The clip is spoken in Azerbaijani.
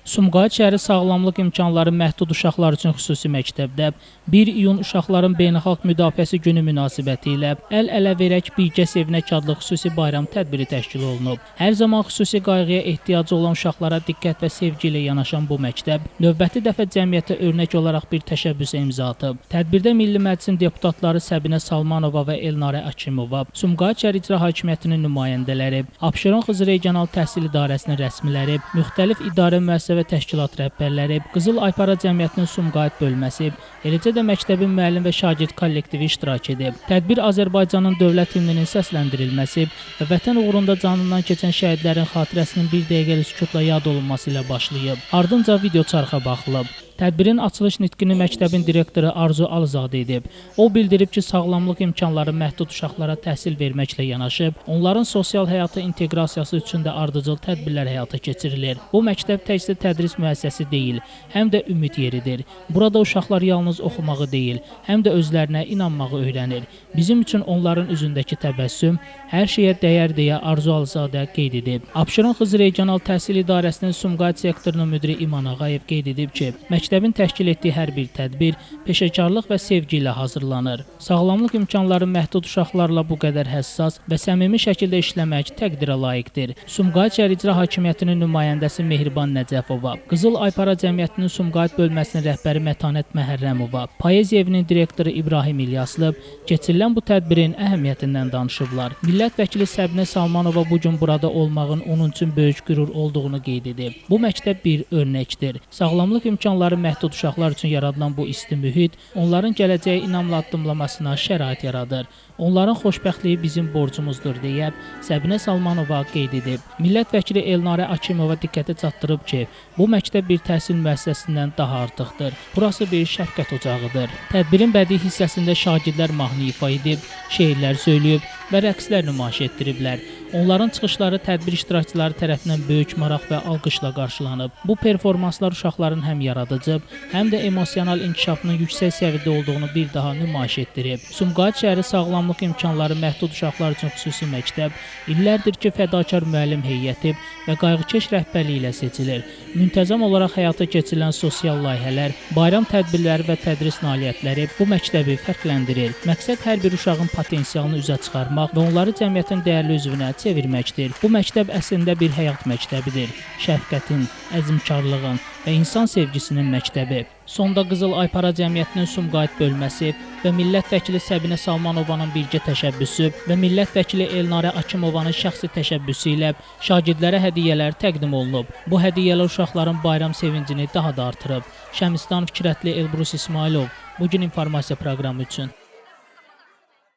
Sumqayıt şəhəri sağlamlıq imkanları məhdud uşaqlar üçün xüsusi məktəbdə 1 iyun Uşaqların Beynəlxalq Müdafiəsi Günü münasibətilə Əl-ələ verək birgə sevinək adlı xüsusi bayram tədbiri təşkil olunub. Hər zaman xüsusi qayğıya ehtiyacı olan uşaqlara diqqət və sevgi ilə yanaşan bu məktəb növbəti dəfə cəmiyyətə örnək olaraq bir təşəbbüsə imza atıb. Tədbirdə Milli Məclisin deputatları Səbinə Salmanova və Elnarə Akimova, Sumqayıt şəhər İcra Hakimiyyətinin nümayəndələri, Abşeron Xızı Regional Təhsil İdarəsinin rəsmiləri, müxtəlif idarə müəssisə və təşkilat rəhbərləri, Qızıl Aypara Cəmiyyətinin Sumqayıt bölməsi, eləcə də məktəbin müəllim və şagird kollektivi iştirak edib. Tədbir Azərbaycanın dövlət himninin səsləndirilməsi və vətən uğrunda canından keçən şəhidlərin xatirəsinin bir dəqiqəlik sükutla yad olunması ilə başlayıb. Ardınca video çarxa baxılıb. Tədbirin açılış nitqini məktəbin direktoru Arzu Alızadə edib. O bildirib ki, sağlamlıq imkanları məhdud uşaqlara təhsil verməklə yanaşı, onların sosial həyata inteqrasiyası üçün də ardıcıl tədbirlər həyata keçirilir. Bu məktəb təkcə tədris müəssisəsi deyil, həm də ümid yeridir. Burada uşaqlar yalnız oxumağı deyil, həm də özlərinə inanmağı öyrənir. Bizim üçün onların üzündəki təbəssüm hər şeyə dəyər deyə Arzu Alızadə qeyd edib. Abşeron Xızı Regional Təhsil İdarəsinin Sumqayıt sektorunun müdiri İman Ağayev qeyd edib ki, məktəbin təşkil etdiyi hər bir tədbir peşəkarlıq və sevgi ilə hazırlanır. Sağlamlıq imkanları məhdud uşaqlarla bu qədər həssas və səmimi şəkildə işləmək təqdirə layiqdir. Sumqayıt şəhər İcra Hakimiyyətinin nümayəndəsi Mehriban Nəcəfova, Qızıl Aypara Cəmiyyətinin Sumqayıt bölməsinin rəhbəri Mətanət Məhərrəmova, Poeziya evinin direktoru İbrahim İlyaslı keçirilən bu tədbirin əhəmiyyətindən danışıblar. Millət vəkili Səbinə Salmanova bu gün burada olmağın onun üçün böyük qürur olduğunu qeyd edib. Bu məktəb bir örnəkdir. Sağlamlıq imkanları məhdud uşaqlar üçün yaradılan bu isti mühit onların gələcəyə inamla addımlamasına şərait yaradır. Onların xoşbəxtliyi bizim borcumuzdur deyə Səbinə Salmanova qeyd edib. Millət vəkili Elnarə Akimova diqqətə çatdırıb ki, bu məktəb bir təhsil müəssisəsindən daha artıqdır. Burası bir şəfqət ocağıdır. Tədbirin bədii hissəsində şagirdlər mahnı ifa edib, şeirlər söyləyib və rəqslər nümayiş etdiriblər. Onların çıxışları tədbir iştirakçıları tərəfindən böyük maraq və alqışla qarşılanıb. Bu performanslar uşaqların həm yaradıcı, həm də emosional inkişafının yüksək səviyyədə olduğunu bir daha nümayiş etdirib. Sumqayıt şəhəri sağlamlıq imkanları məhdud uşaqlar üçün xüsusi məktəb illərdir ki, fədakar müəllim heyəti və qayğıkeş rəhbərliyi ilə seçilir. Müntəzəm olaraq həyata keçirilən sosial layihələr, bayram tədbirləri və tədris nailiyyətləri bu məktəbi fərqləndirir. Məqsəd hər bir uşağın potensialını üzə çıxarmaq və onları cəmiyyətin dəyərli üzvünə çevirməkdir. Bu məktəb əslində bir həyat məktəbidir. Şəfqətin, əzmkarlığın və insan sevgisinin məktəbi. Sonda Qızıl Aypara Cəmiyyətinin Sumqayıt bölməsi və millət vəkili Səbinə Salmanovanın birgə təşəbbüsü və millət vəkili Elnarə Akimovanın şəxsi təşəbbüsü ilə şagirdlərə hədiyyələr təqdim olunub. Bu hədiyyələr uşaqların bayram sevincini daha da artırıb. Şəmistan Fikrətli, Elbrus İsmailov, Bugün İnformasiya proqramı üçün.